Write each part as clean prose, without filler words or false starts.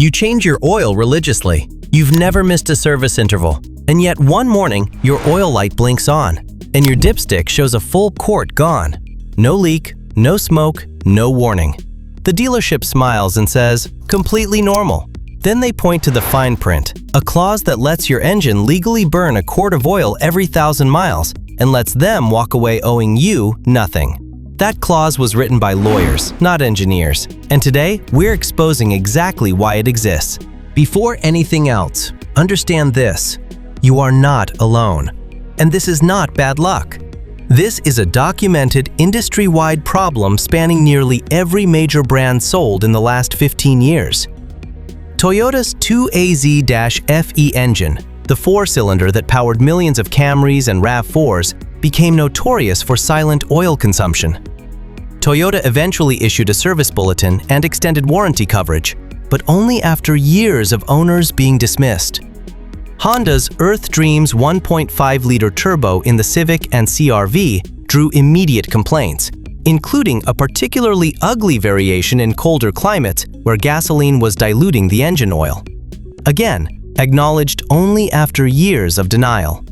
You change your oil religiously. You've never missed a service interval. And yet one morning, your oil light blinks on, and your dipstick shows a full quart gone. No leak, no smoke, no warning. The dealership smiles and says, completely normal. Then they point to the fine print, a clause that lets your engine legally burn a quart of oil every 1,000 miles and lets them walk away owing you nothing. That clause was written by lawyers, not engineers, and today we're exposing exactly why it exists. Before anything else, understand this: you are not alone. And this is not bad luck. This is a documented, industry-wide problem spanning nearly every major brand sold in the last 15 years. Toyota's 2AZ-FE engine, the four-cylinder that powered millions of Camrys and RAV4s, became notorious for silent oil consumption. Toyota eventually issued a service bulletin and extended warranty coverage, but only after years of owners being dismissed. Honda's Earth Dreams 1.5-liter turbo in the Civic and CR-V drew immediate complaints, including a particularly ugly variation in colder climates where gasoline was diluting the engine oil. Again, acknowledged only after years of denial.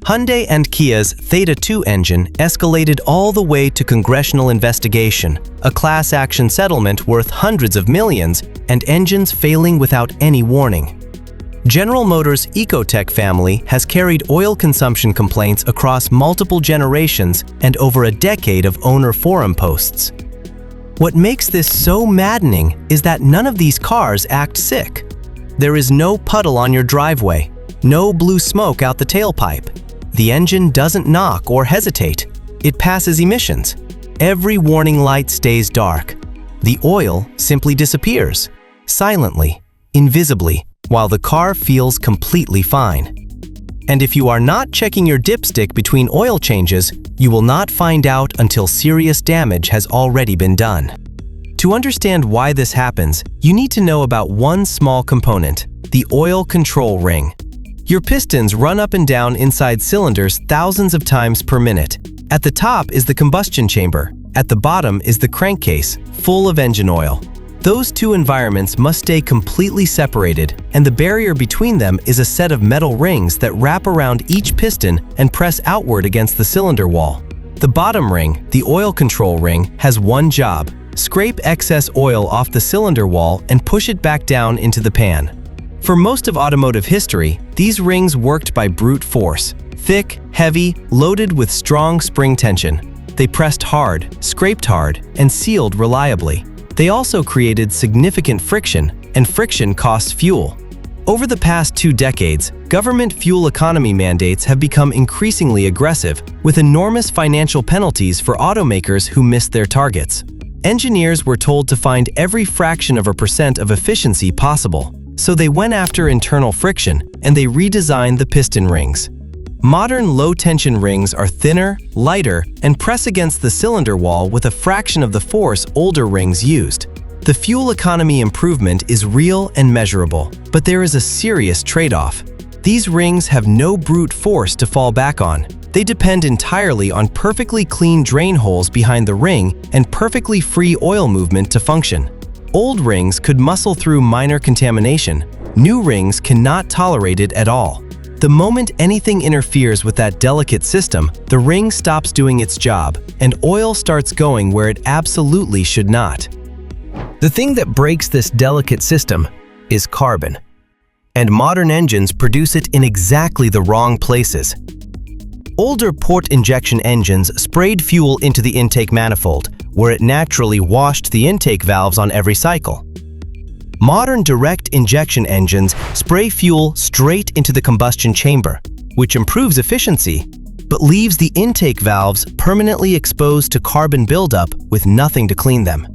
Hyundai and Kia's Theta 2 engine escalated all the way to congressional investigation, a class action settlement worth hundreds of millions, and engines failing without any warning. General Motors' Ecotec family has carried oil consumption complaints across multiple generations and over a decade of owner forum posts. What makes this so maddening is that none of these cars act sick. There is no puddle on your driveway, no blue smoke out the tailpipe. The engine doesn't knock or hesitate. It passes emissions. Every warning light stays dark. The oil simply disappears, silently, invisibly, while the car feels completely fine. And if you are not checking your dipstick between oil changes, you will not find out until serious damage has already been done. To understand why this happens, you need to know about one small component: the oil control ring. Your pistons run up and down inside cylinders thousands of times per minute. At the top is the combustion chamber. At the bottom is the crankcase, full of engine oil. Those two environments must stay completely separated, and the barrier between them is a set of metal rings that wrap around each piston and press outward against the cylinder wall. The bottom ring, the oil control ring, has one job: scrape excess oil off the cylinder wall and push it back down into the pan. For most of automotive history, these rings worked by brute force, thick, heavy, loaded with strong spring tension. They pressed hard, scraped hard, and sealed reliably. They also created significant friction, and friction costs fuel. Over the past 2 decades, government fuel economy mandates have become increasingly aggressive, with enormous financial penalties for automakers who missed their targets. Engineers were told to find every fraction of a percent of efficiency possible, so they went after internal friction, and they redesigned the piston rings. Modern low-tension rings are thinner, lighter, and press against the cylinder wall with a fraction of the force older rings used. The fuel economy improvement is real and measurable, but there is a serious trade-off. These rings have no brute force to fall back on. They depend entirely on perfectly clean drain holes behind the ring and perfectly free oil movement to function. Old rings could muscle through minor contamination. New rings cannot tolerate it at all. The moment anything interferes with that delicate system, the ring stops doing its job, and oil starts going where it absolutely should not. The thing that breaks this delicate system is carbon. And modern engines produce it in exactly the wrong places. Older port injection engines sprayed fuel into the intake manifold, where it naturally washed the intake valves on every cycle. Modern direct injection engines spray fuel straight into the combustion chamber, which improves efficiency, but leaves the intake valves permanently exposed to carbon buildup with nothing to clean them.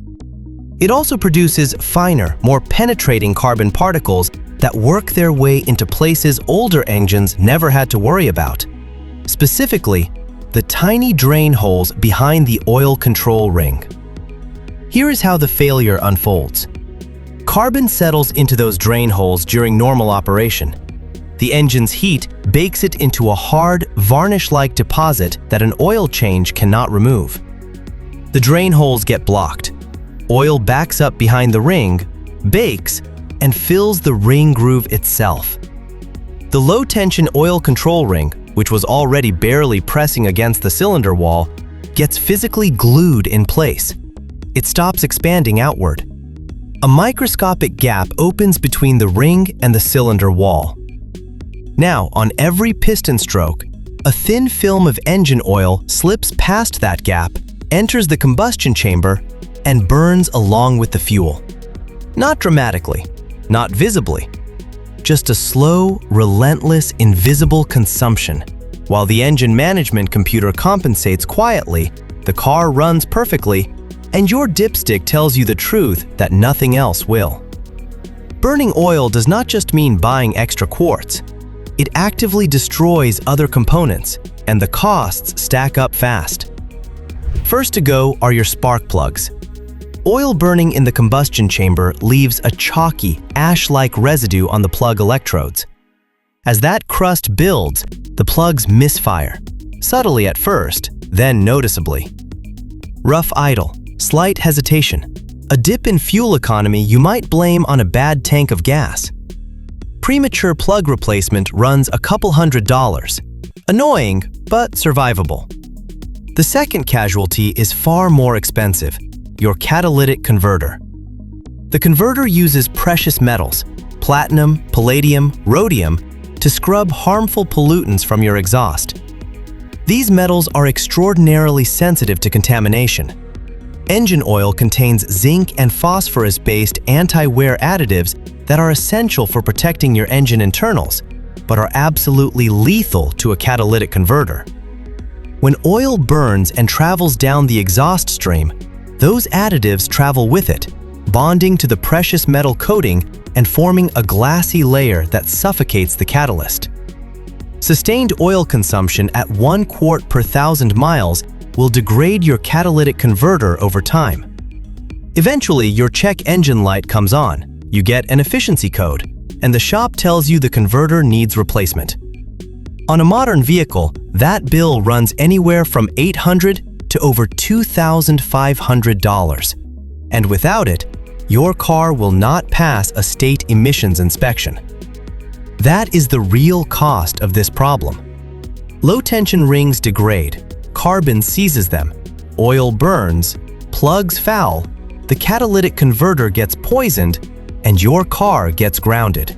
It also produces finer, more penetrating carbon particles that work their way into places older engines never had to worry about. Specifically, the tiny drain holes behind the oil control ring. Here is how the failure unfolds. Carbon settles into those drain holes during normal operation. The engine's heat bakes it into a hard, varnish-like deposit that an oil change cannot remove. The drain holes get blocked. Oil backs up behind the ring, bakes, and fills the ring groove itself. The low-tension oil control ring, which was already barely pressing against the cylinder wall, gets physically glued in place. It stops expanding outward. A microscopic gap opens between the ring and the cylinder wall. Now, on every piston stroke, a thin film of engine oil slips past that gap, enters the combustion chamber, and burns along with the fuel. Not dramatically, not visibly, just a slow, relentless, invisible consumption. While the engine management computer compensates quietly, the car runs perfectly, and your dipstick tells you the truth that nothing else will. Burning oil does not just mean buying extra quarts. It actively destroys other components, and the costs stack up fast. First to go are your spark plugs. Oil burning in the combustion chamber leaves a chalky, ash-like residue on the plug electrodes. As that crust builds, the plugs misfire, subtly at first, then noticeably. Rough idle, slight hesitation, a dip in fuel economy you might blame on a bad tank of gas. Premature plug replacement runs a couple $100. Annoying, but survivable. The second casualty is far more expensive, your catalytic converter. The converter uses precious metals, platinum, palladium, rhodium, to scrub harmful pollutants from your exhaust. These metals are extraordinarily sensitive to contamination. Engine oil contains zinc and phosphorus-based anti-wear additives that are essential for protecting your engine internals, but are absolutely lethal to a catalytic converter. When oil burns and travels down the exhaust stream, those additives travel with it, bonding to the precious metal coating and forming a glassy layer that suffocates the catalyst. Sustained oil consumption at 1 quart per 1,000 miles will degrade your catalytic converter over time. Eventually, your check engine light comes on. You get an efficiency code, and the shop tells you the converter needs replacement. On a modern vehicle, that bill runs anywhere from $800 to over $2,500. And without it, your car will not pass a state emissions inspection. That is the real cost of this problem. Low-tension rings degrade, carbon seizes them, oil burns, plugs foul, the catalytic converter gets poisoned, and your car gets grounded.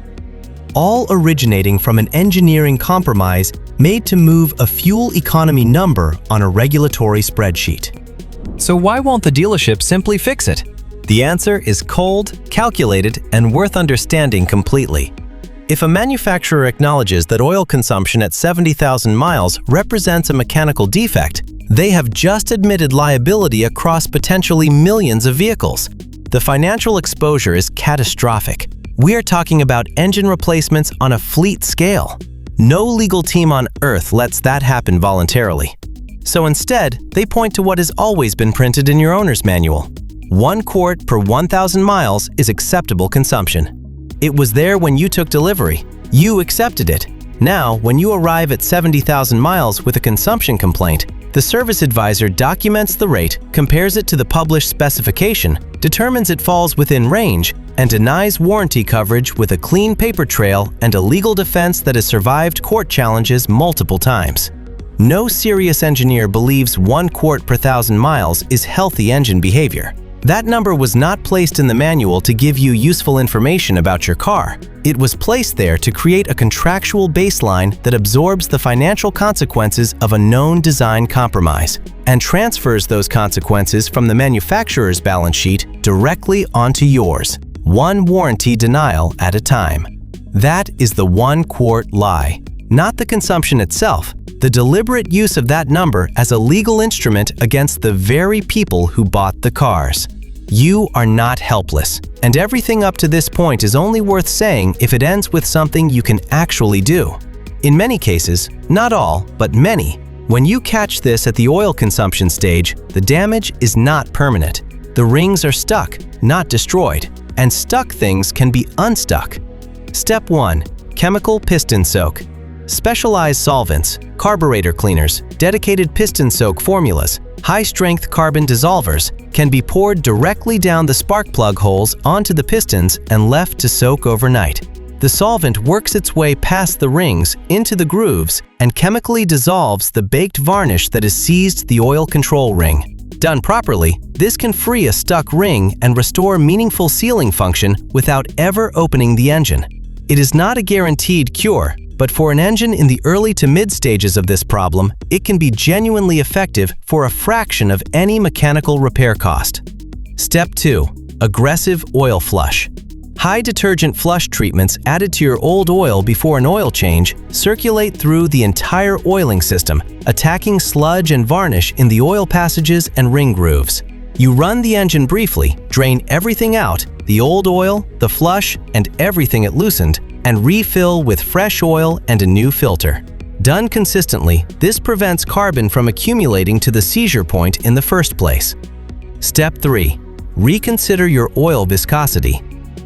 All originating from an engineering compromise made to move a fuel economy number on a regulatory spreadsheet. So why won't the dealership simply fix it? The answer is cold, calculated, and worth understanding completely. If a manufacturer acknowledges that oil consumption at 70,000 miles represents a mechanical defect, they have just admitted liability across potentially millions of vehicles. The financial exposure is catastrophic. We are talking about engine replacements on a fleet scale. No legal team on earth lets that happen voluntarily. So instead, they point to what has always been printed in your owner's manual. 1 quart per 1,000 miles is acceptable consumption. It was there when you took delivery. You accepted it. Now, when you arrive at 70,000 miles with a consumption complaint, the service advisor documents the rate, compares it to the published specification, determines it falls within range, and denies warranty coverage with a clean paper trail and a legal defense that has survived court challenges multiple times. No serious engineer believes 1 quart per 1,000 miles is healthy engine behavior. That number was not placed in the manual to give you useful information about your car. It was placed there to create a contractual baseline that absorbs the financial consequences of a known design compromise and transfers those consequences from the manufacturer's balance sheet directly onto yours, one warranty denial at a time. That is the 1 quart lie, not the consumption itself, the deliberate use of that number as a legal instrument against the very people who bought the cars. You are not helpless, and everything up to this point is only worth saying if it ends with something you can actually do. In many cases, not all, but many, when you catch this at the oil consumption stage, the damage is not permanent. The rings are stuck, not destroyed, and stuck things can be unstuck. Step 1. Chemical piston soak. Specialized solvents, carburetor cleaners, dedicated piston soak formulas, high-strength carbon dissolvers can be poured directly down the spark plug holes onto the pistons and left to soak overnight. The solvent works its way past the rings into the grooves and chemically dissolves the baked varnish that has seized the oil control ring. Done properly, this can free a stuck ring and restore meaningful sealing function without ever opening the engine. It is not a guaranteed cure, but for an engine in the early to mid stages of this problem, it can be genuinely effective for a fraction of any mechanical repair cost. Step 2. Aggressive oil flush. High detergent flush treatments added to your old oil before an oil change circulate through the entire oiling system, attacking sludge and varnish in the oil passages and ring grooves. You run the engine briefly, drain everything out, the old oil, the flush, and everything it loosened, and refill with fresh oil and a new filter. Done consistently, this prevents carbon from accumulating to the seizure point in the first place. Step 3. Reconsider your oil viscosity.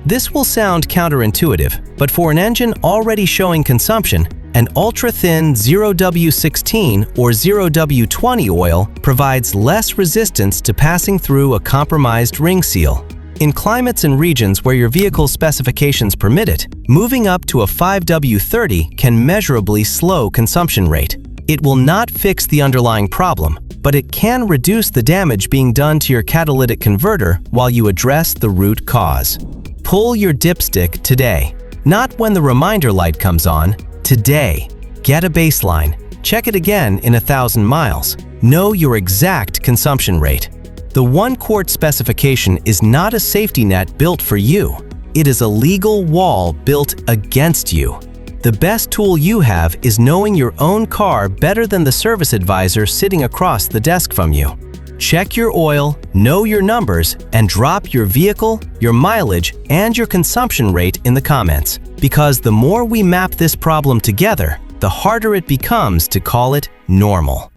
This will sound counterintuitive, but for an engine already showing consumption, an ultra-thin 0W16 or 0W20 oil provides less resistance to passing through a compromised ring seal. In climates and regions where your vehicle's specifications permit it, moving up to a 5W30 can measurably slow consumption rate. It will not fix the underlying problem, but it can reduce the damage being done to your catalytic converter while you address the root cause. Pull your dipstick today. Not when the reminder light comes on, today. Get a baseline. Check it again in 1,000 miles. Know your exact consumption rate. The 1 quart specification is not a safety net built for you. It is a legal wall built against you. The best tool you have is knowing your own car better than the service advisor sitting across the desk from you. Check your oil, know your numbers, and drop your vehicle, your mileage, and your consumption rate in the comments. Because the more we map this problem together, the harder it becomes to call it normal.